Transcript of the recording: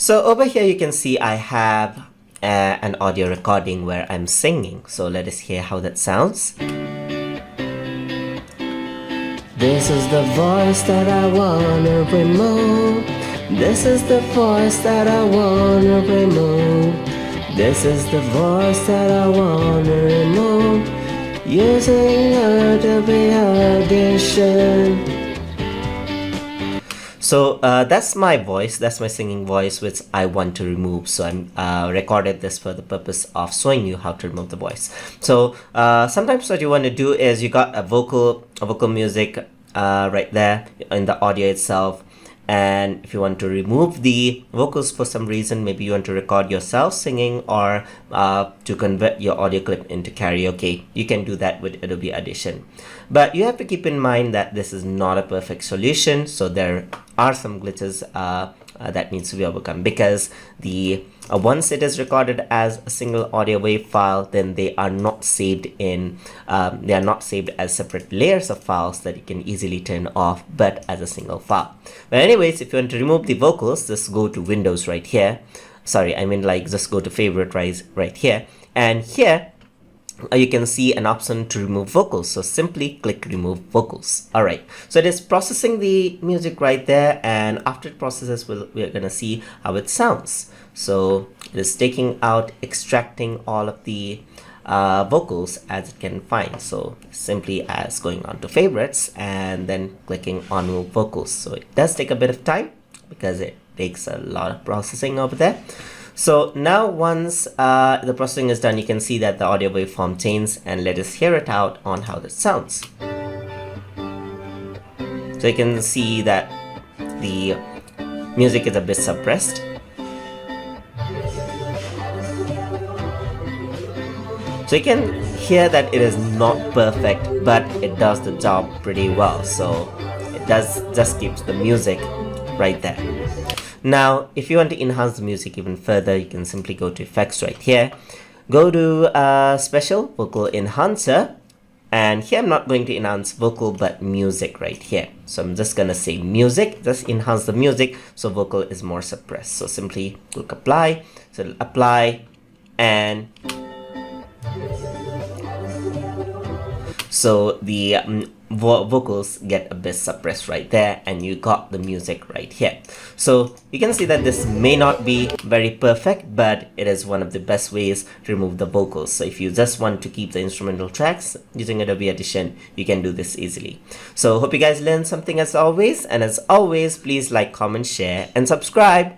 So over here you can see I have an audio recording where I'm singing. So let us hear how that sounds. This is the voice that I wanna remove. This is the voice that I wanna remove. This is the voice that I wanna remove. Using Adobe Audition. So that's my voice, that's my singing voice, which I want to remove. So I'm recorded this for the purpose of showing you how to remove the voice. So sometimes what you want to do is you got a vocal music right there in the audio itself. And if you want to remove the vocals for some reason, maybe you want to record yourself singing or to convert your audio clip into karaoke, you can do that with Adobe Audition. But you have to keep in mind that this is not a perfect solution. So there are some glitches that needs to be overcome, because the once it is recorded as a single audio wave file, then they are not saved in as separate layers of files that you can easily turn off, but as a single file. But anyways, if you want to remove the vocals, just go to Windows right here. Sorry, I mean like just go to favorite right here, and here you can see an option to remove vocals. So simply click remove vocals. All right, so it is processing the music right there, and after it processes, we're gonna see how it sounds. So it is taking out, extracting all of the vocals as it can find. So simply as going on to favorites and then clicking on remove vocals. So it does take a bit of time because it takes a lot of processing over there. So now once the processing is done, you can see that the audio waveform changes, and let us hear it out on how that sounds. So you can see that the music is a bit suppressed. So you can hear that it is not perfect, but it does the job pretty well. So it just keeps the music right there. Now, if you want to enhance the music even further, you can simply go to effects right here. Go to special vocal enhancer, and here I'm not going to enhance vocal but music right here. So I'm just gonna say music, just enhance the music so vocal is more suppressed. So simply click apply. So it'll apply, and so the vocals get a bit suppressed right there, and you got the music right here. So you can see that this may not be very perfect, but it is one of the best ways to remove the vocals. So if you just want to keep the instrumental tracks using Adobe Audition, you can do this easily. So hope you guys learned something as always, and as always, please like, comment, share, and subscribe.